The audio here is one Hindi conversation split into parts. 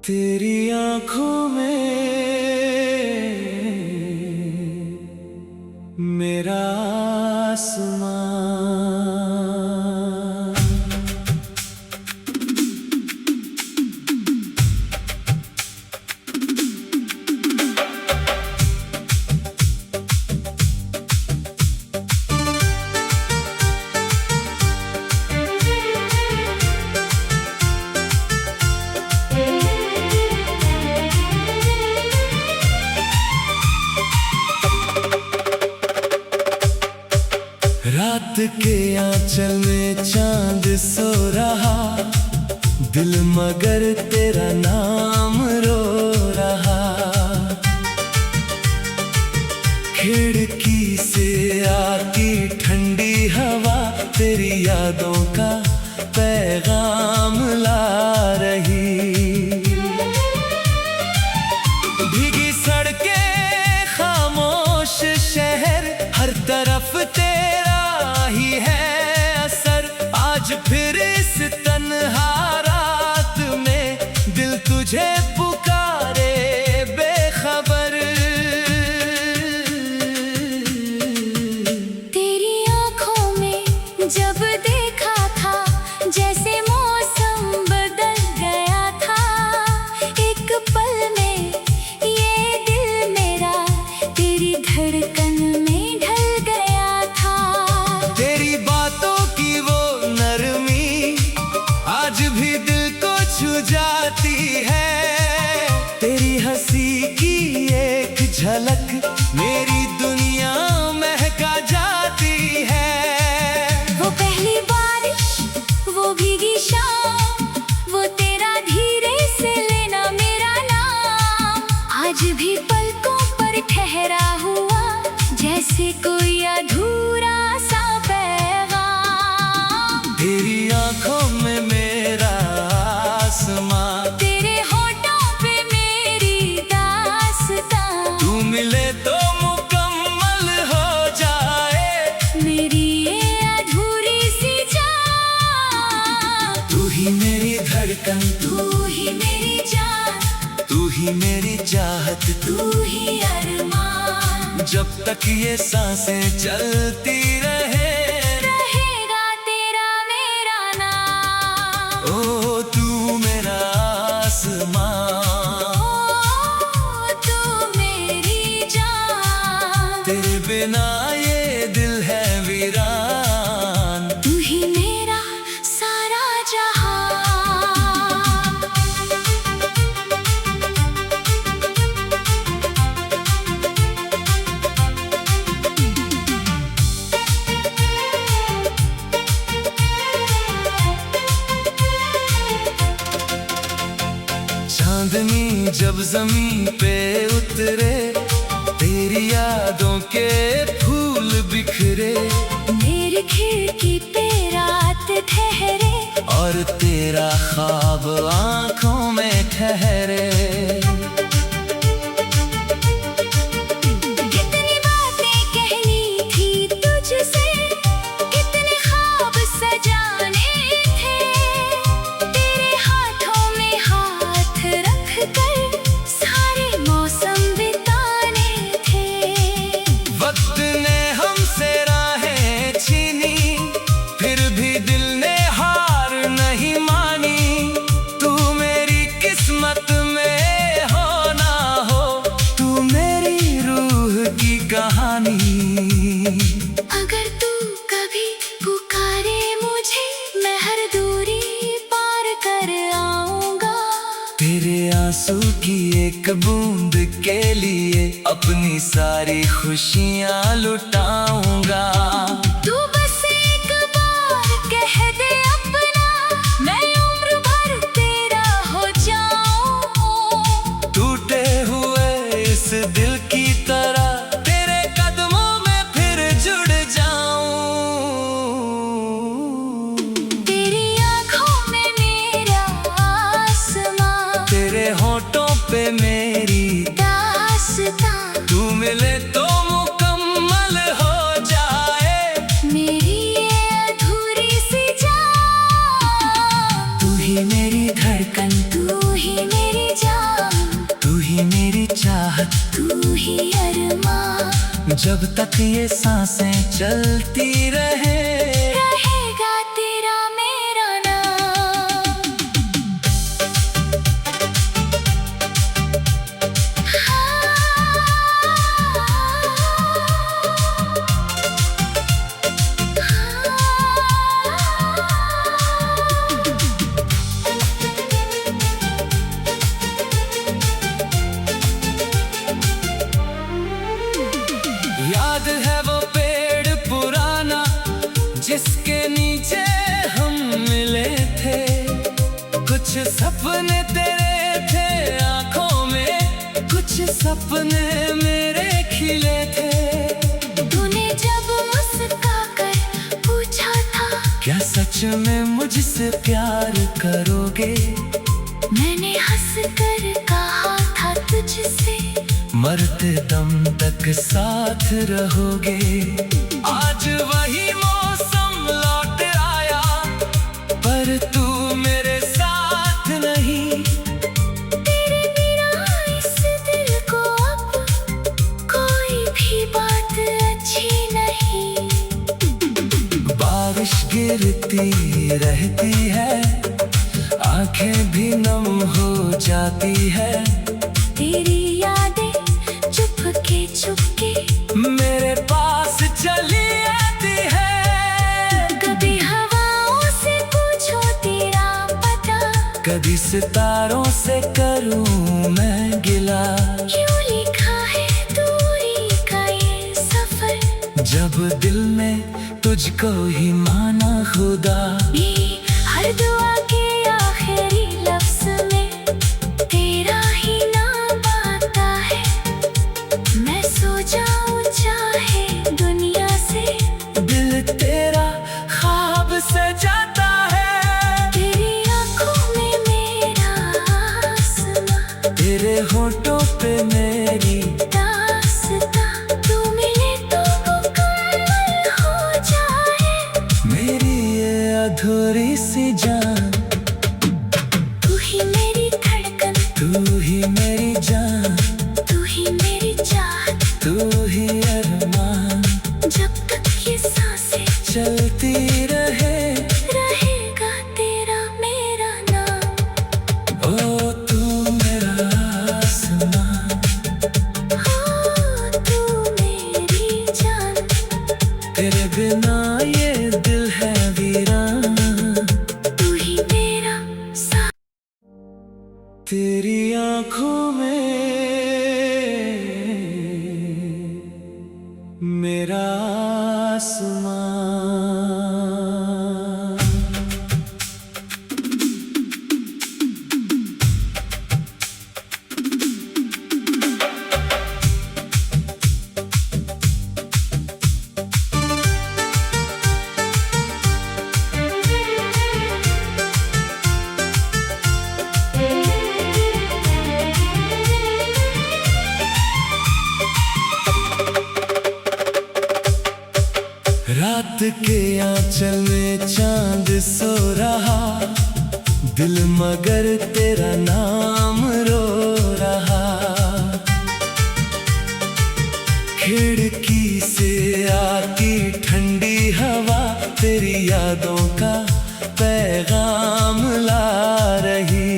तेरी आंखों में मेरा आसमां। रात के आंचल में चांद सो रहा, दिल मगर तेरा नाम रो रहा। खिड़की से आती ठंडी हवा तेरी यादों का पैगाम ला रही। भीगी सड़कें, खामोश शहर, हर तरफ तेरा ही है असर। आज फिर इस तन्हा रात में दिल तुझे पुकारे बेखबर। तेरी आंखों में जब देखा था जैसे मौसम बदल गया था। एक पल में ये दिल मेरा तेरी धड़कन में ढल गया था। तेरी बातों की वो नरमी आज भी दिल को छू जाती है। तेरी हंसी की एक झलक मेरी दुनिया महका जाती है। वो पहली बारिश, वो भीगी शाम, वो तेरा धीरे से लेना मेरा नाम। आज भी पलकों पर ठहरा हुआ जैसे कोई अधूरा सा पैगाम। तेरी आंखों में मेरा आसमां, तेरे होठों पे मेरी दास्तां। तू मिले तो मुकम्मल हो जाए मेरी ये अधूरी सी जान। तू ही मेरी धड़कन, तू ही मेरी जान, तू ही मेरी चाहत, तू ही अरमान। जब तक ये सांसें चलती रहेगा तेरा मेरा नाम। ओ तू मेरा आसमां, ओ तू मेरी जान। तेरे बिना ये दिल है वीरान। तू ही मेरा सारा जहां। चांदनी जब जमीन पे उतरे, तेरी यादों के फूल बिखरे। मेरी खिड़की पे रात ठहरे, और तेरा ख्वाब आंखों में ठहरे। कितनी बातें कहनी थी तुझसे, कितने ख्वाब सजाने थे। तेरे हाथों में हाथ रख कर सारे मौसम बिताने थे। वक्त ने हमसे राहें छीनी, फिर भी दिल ने हार नहीं मानी। तू मेरी किस्मत में हो ना हो, तू मेरी रूह की कहानी। अगर तू कभी पुकारे मुझे, मैं हर दूरी पार कर आऊंगा। तेरे आंसू की एक बूंद के लिए अपनी सारी खुशियां लुटाऊंगा। तू बस एक बार कह दे अपना, मैं उम्र भर तेरा हो जाऊं। टूटे हुए इस दिल की तरह तेरे कदमों में फिर जुड़ जाऊं। तेरी आंखों में मेरा आसमां, तेरे होठों पे मेरी दास्तां। तू मिले तो मुकम्मल हो जाए जब तक ये सांसें चलती रहे, रहेगा तेरा मेरा नाम। याद है वो पेड़ पुराना जिसके नीचे हम मिले थे। कुछ सपने तेरे थे आंखों में, कुछ सपने मेरे खिले थे। तूने जब मुस्कुरा कर पूछा था, क्या सच में मुझसे प्यार करोगे? मैंने हंस कर कहा था तुझसे, मरते दम तक साथ रहोगे। आज वही मौसम लौट आया, पर तू मेरे साथ नहीं। तेरे बिना इस दिल को अब कोई भी बात अच्छी नहीं। बारिश गिरती रहती है, आंखें भी नम हो जाती है। तेरी यादें चुपके चुपके मेरे पास चली आती है। कभी हवाओं से पूछो तेरा पता, कभी सितारों से करूं मैं गिला। क्यों लिखा है दूरी का ये सफर, जब दिल में तुझको ही माना खुदा। ये हर दुआ के आखिरी लफ्ज में तेरा ही नाम आता है। मैं सो जाऊं चाहे दुनिया से, दिल तेरा ख्वाब सजाता है। तेरी आंखों में मेरा आसमां, तेरे होठों पे मेरी दास्तां। तू मिले तो मुकम्मल हो जाए मेरी ये अधूरी सी जान। तू ही मेरी धड़कन, तू ही मेरी जान, तू ही मेरी चाहत। तू ही अरमान। जब तक ये सांसें चलती रहे, रहेगा तेरा मेरा नाम। ओ तू मेरा आसमान। हो तू मेरी जान, तेरे बिना ये दिल है वीरान। तू ही मेरा साथ। तेरी आंखों में मेरा आसमान। रात के आंचल में चांद सो रहा, दिल मगर तेरा नाम रो रहा। खिड़की से आती ठंडी हवा तेरी यादों का पैगाम ला रही।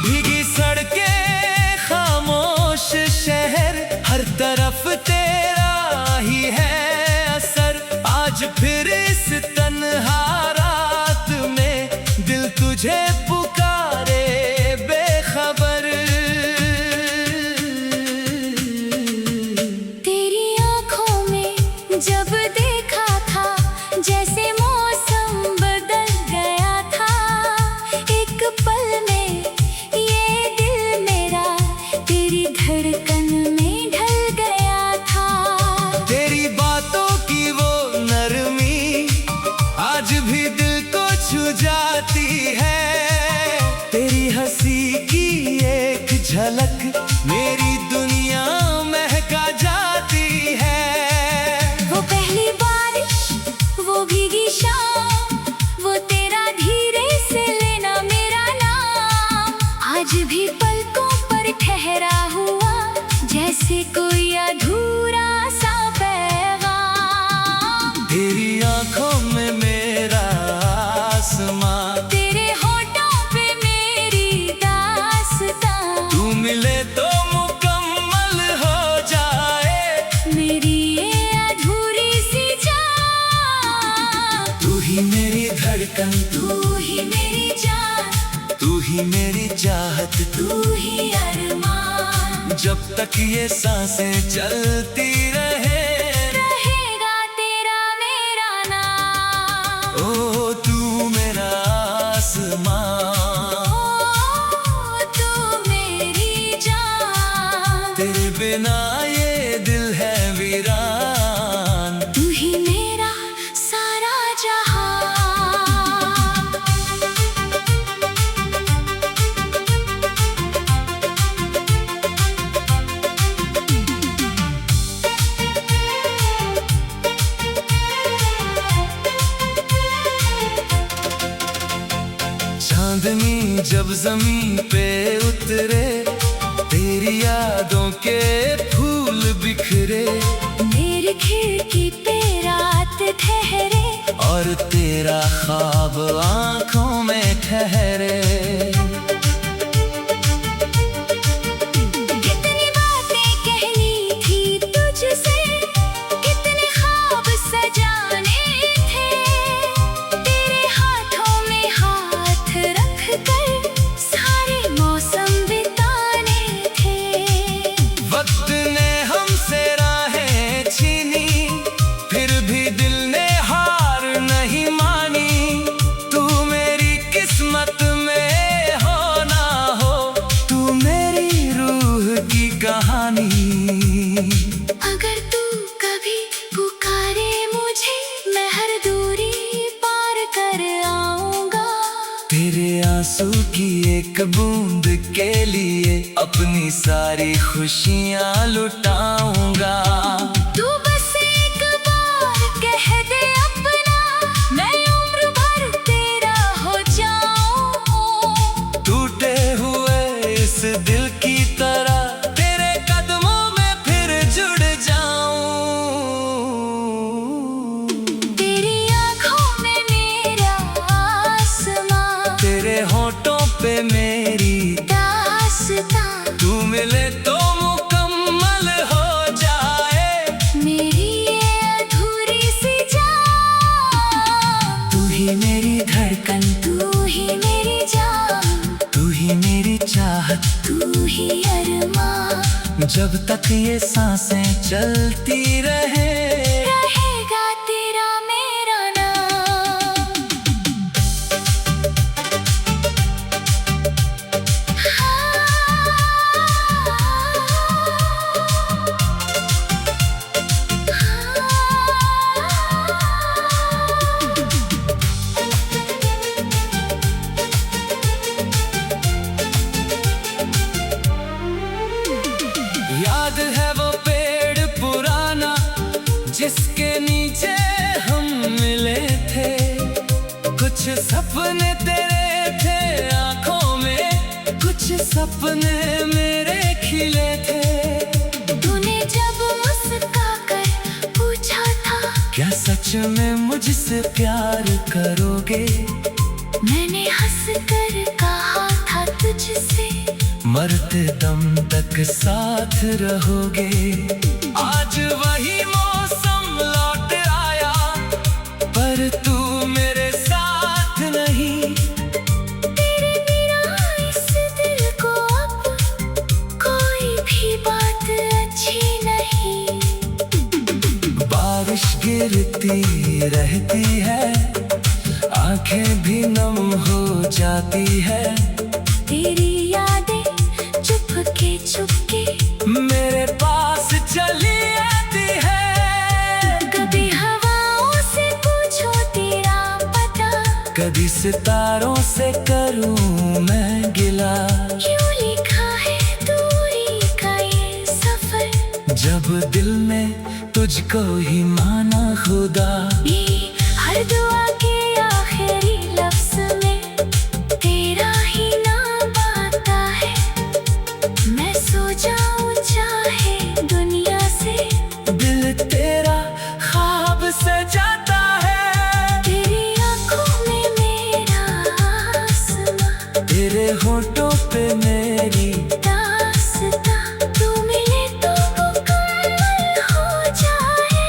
भीगी सड़कें खामोश शहर, हर तरफ तेरा ही है असर। आज फिर इस तन्हा रात में दिल तुझे पुकारे बेखबर। तेरी आंखों में जब देखा था, जैसे मौसम बदल गया था। एक पल में ये दिल मेरा तेरी धड़कन में ढल गया था। तेरी बातों की वो नरमी आज भी दिल को छू जाती है। तेरी हंसी की एक झलक मेरी दुनिया महका जाती है। वो पहली बारिश, वो भीगी शाम, वो तेरा धीरे से लेना मेरा नाम। आज भी पलकों पर ठहरा हुआ, जैसे ही मेरी जान, तू ही मेरी चाहत, तू ही अरमान। जब तक ये सांसें चलती रहे, रहेगा तेरा मेरा नाम। ओ तू मेरा आसमां, ओ तू मेरी जान, तेरे बिना ये दिल है वीरान। तू ही मेरा सारा जहां। चांदनी जब जमीन पे उतरे, तेरी यादों के फूल बिखरे, मेरी खिड़की पे रात ठहरे, और तेरा ख्वाब आंखों में ठहरे। कितनी बातें कहनी थी तुझसे, कितने ख्वाब सजाने थे, तेरे हाथों में हाथ रख कर सारे मौसम बिताने थे। वक्त ने हमसे राहें छीनी, फिर भी दिल ने हार नहीं मानी। तू मेरी किस्मत में हो ना हो, तू मेरी रूह की कहानी। अगर तू कभी पुकारे मुझे, मैं हर दूरी पार कर आऊंगा। तेरे आंसू की एक बूंद के लिए अपनी सारी खुशियां लुटाऊंगा। तू बस एक बार कह दे अपना, मैं उम्र भर तेरा हो जाऊं। टूटे हुए इस दिल की तरह तेरे कदमों में फिर जुड़ जाऊं। तेरी आँखों में मेरा आसमां, तेरे होठों पे मेरी दास्तां, तू मिले तो मुकम्मल हो जाए मेरी ये अधूरी सी जान। तू ही मेरी धड़कन, तू ही मेरी जान, तू ही मेरी चाहत, तू ही अरमान। जब तक ये सांसें चलती रहे, रहेगा तेरा मेरा नाम। याद है वो पेड़ पुराना जिसके नीचे हम मिले थे। कुछ सपने तेरे थे आंखों में, कुछ सपने मेरे खिले थे। तूने जब मुस्का कर पूछा था, क्या सच में मुझसे प्यार करोगे, मैंने हंस कर कहा था तुझसे, मरते दम तक साथ रहोगे। आज वही मौसम लौट आया, पर तू मेरे साथ नहीं। तेरे बिना इस दिल को अब कोई भी बात अच्छी नहीं। बारिश गिरती रहती है, आंखें भी नम हो जाती है। तेरी यादें चुपके चुपके मेरे पास चली आती है। कभी हवाओं से पूछो तेरा पता, कभी सितारों से करूं मैं गिला। क्यों लिखा है दूरी का ये सफर, जब दिल में तुझको ही माना खुदा। ये हर दुआ के आखिरी लफ्ज में तेरा ही नाम आता है। मैं सो जाऊं चाहे दुनिया से, दिल तेरा ख्वाब से जाता है। तेरी आंखों में मेरा आसमां, तेरे होठों पे मेरी दास्तां, तू मिले तो मुकम्मल हो जाए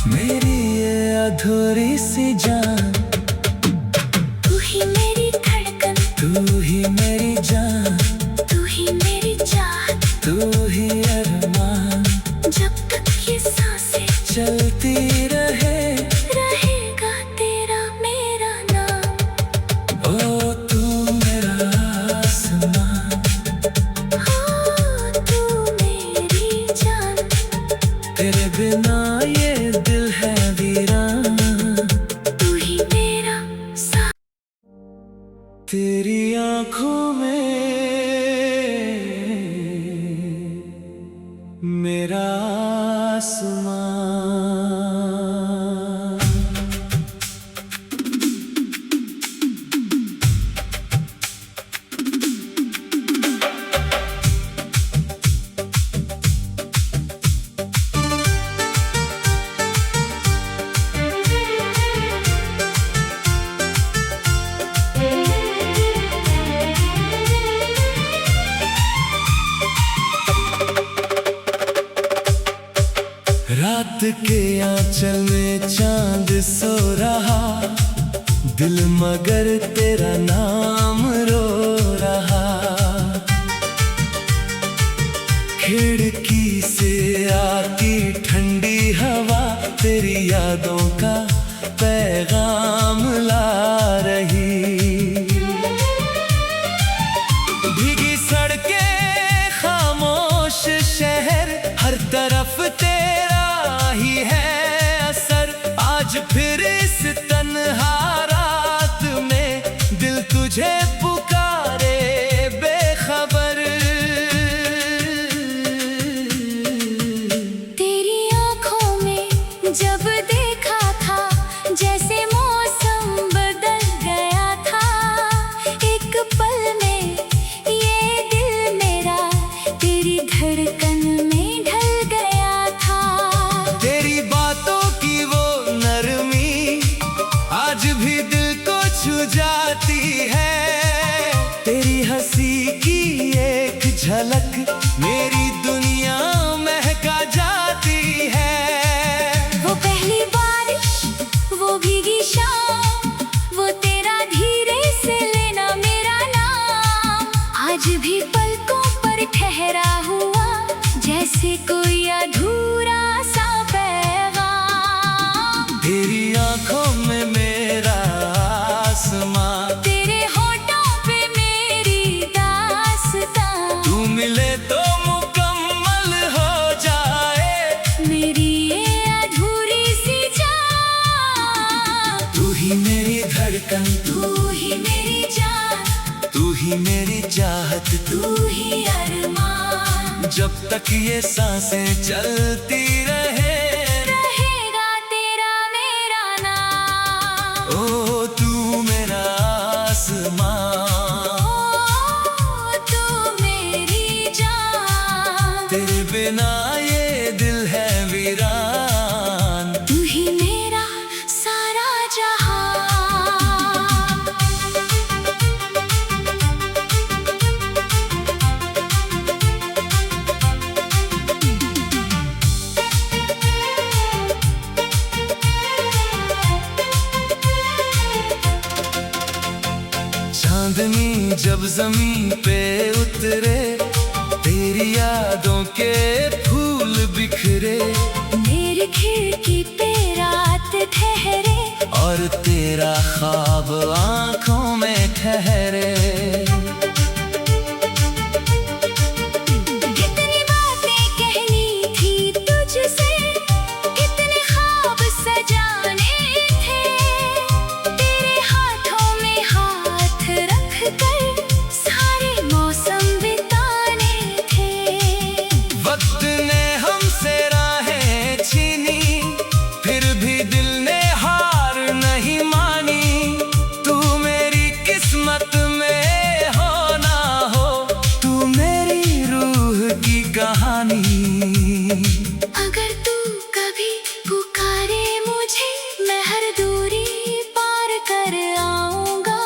मेरी ये अधूरी सी जान। तू ही मेरी तू ही मेरी जान, तू ही मेरी चाहत, तू ही अरमान। जब तक ये सांसें चलती रहे रहेगा तेरा मेरा नाम। ओ तू मेरा आसमान, हो तू मेरी जान, तेरे बिना ये दिल है वीरान। तू ही मेरा सा तेरी आँखों में मेरा आसमान। रात के आंचल में चांद सो रहा, दिल मगर तेरा नाम रो रहा। खिड़की से आती ठंडी हवा तेरी यादों का पैगाम ला रही। भीगी सड़कें खामोश शहर, हर तरफ तेरा ही है असर। आज फिर इस तन्हा रात में दिल तुझे पुकारे बेखबर। तेरी आँखों में जब देखा था, जैसे मौसम बदल गया था। एक पल में ये दिल मेरा तेरी धड़कन में ढल गया था। तेरी बातों की वो नरमी आज भी दिल को छू जाती है। तेरी हंसी की एक झलक मेरी दुनिया महका जाती है। वो पहली बारिश, वो भीगी शाम, वो तेरा धीरे से लेना मेरा नाम। आज भी पलकों पर ठहरा हुआ, जैसे कोई अधूरा सा पैगाम। तेरी आंखों में मेरा आसमान, तेरे होठों पे मेरी दास्तां। तू मिले तो मुकम्मल हो जाए मेरी ये अधूरी सी जान। तू ही मेरी धड़कन, तू ही मेरी जान, तू ही मेरी चाहत, तू ही अरमान। जब तक ये सांसें चलती रहे रहेगा तेरा मेरा नाम। ओ तू मेरा आसमान। ओ तू मेरी जान, तेरे बिना ये दिल है वीरान। तू ही मेरा सारा जहां। चांदनी जब जमीन पे उतरे, तेरी यादों के फूल बिखरे। मेरी खिड़की पे रात ठहरे, और तेरा ख्वाब आंखों में ठहरे। कितनी बातें कहनी थी तुझसे, कितने ख्वाब सजाने थे। तेरे हाथों में हाथ रख कर सारे मौसम बिताने थे। वक्त ने हमसे राहें छीनी, फिर भी दिल ने हार नहीं मानी। तू मेरी किस्मत में हो ना हो, तू मेरी रूह की कहानी। अगर तू कभी पुकारे मुझे, मैं हर दूरी पार कर आऊंगा।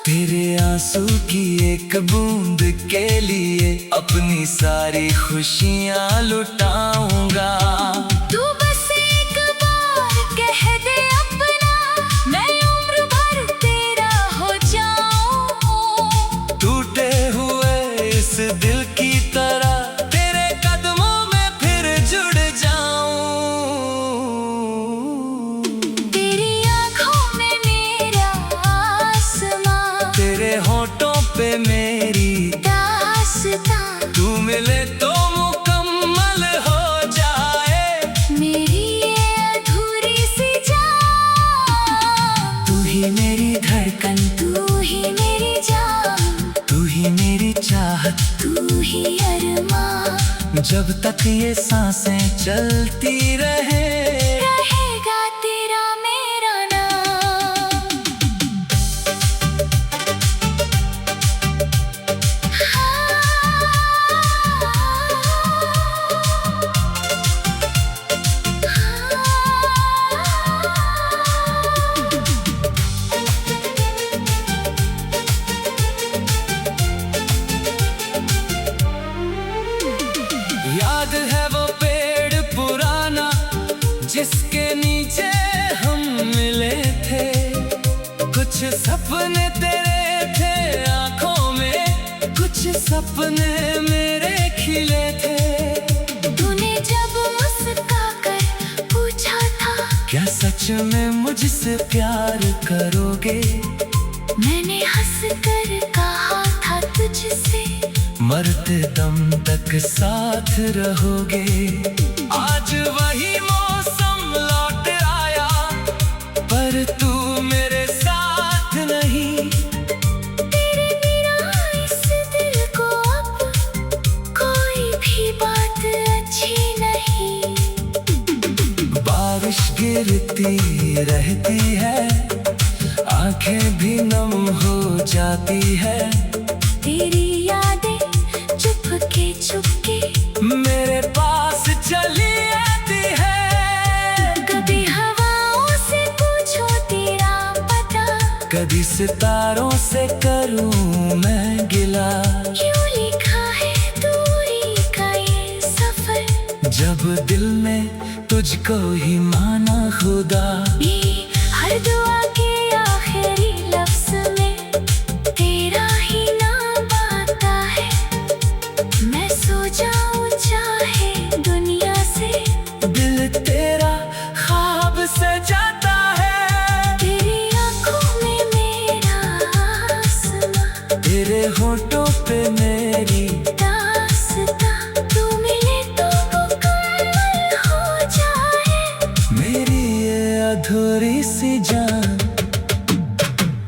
तेरे आंसू की एक बूंद के लिए अपनी सारी खुशियाँ लुटाऊंगा। तू बस एक बार कह दे अपना, मैं उम्र भर तेरा हो जाऊं। जब तक ये सांसें चलती रहे, रहेगा तेरा मेरा नाम। याद है वो पेड़ पुराना जिसके नीचे हम मिले थे। कुछ सपने तेरे थे आंखों में, कुछ सपने मेरे खिले थे। तूने जब मुस्कुरा कर पूछा था, क्या सच में मुझसे प्यार करोगे? मैंने हंस कर कहा था तुझसे, मरते दम तक साथ रहोगे। आज वही मौसम लौट आया, पर तू मेरे साथ नहीं। तेरे बिना इस दिल को अब कोई भी बात अच्छी नहीं। बारिश गिरती रहती है, आंखें भी नम हो जाती है। तेरी यादें चुपके चुपके मेरे पास चली आती है। कभी हवाओं से पूछो तेरा पता, कभी सितारों से करूं मैं गिला। क्यों लिखा है दूरी का ये सफर, जब दिल ने तुझको ही माना खुदा। ये हर दुआ के आखिरी लफ्ज में तेरा ही नाम आता है। मैं सो जाऊं चाहे दुनिया से, दिल तेरा ख्वाब सजाता है। तेरी आंखों में मेरा आसमां, तेरे होठों पे मेरी दास्तां। तू मिले तो मुकम्मल हो जाए मेरी ये अधूरी सी जान।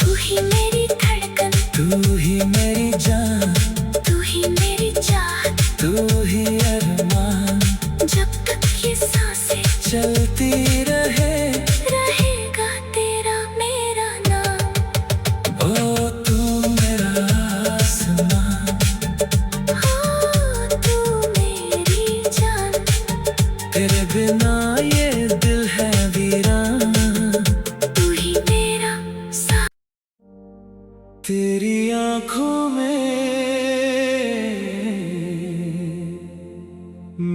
तू ही मेरी धड़कन, तू ही मेरी जान, तू ही मेरी जान। तू ही अरमान। जब तक ये सांसें चलती रहे, रहेगा तेरा मेरा नाम। ओ तू मेरा आसमां। हो तू मेरी जान, तेरे बिना ये दिल है वीरान। तू ही मेरा सा। तेरी आंखों में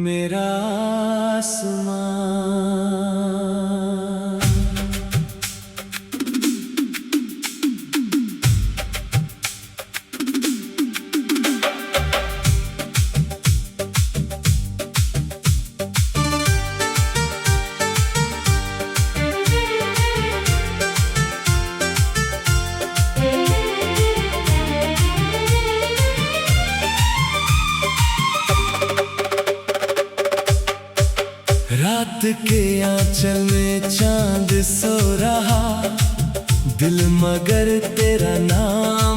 मेरा आसमां। रात के आंचल में चांद सो रहा, दिल मगर तेरा नाम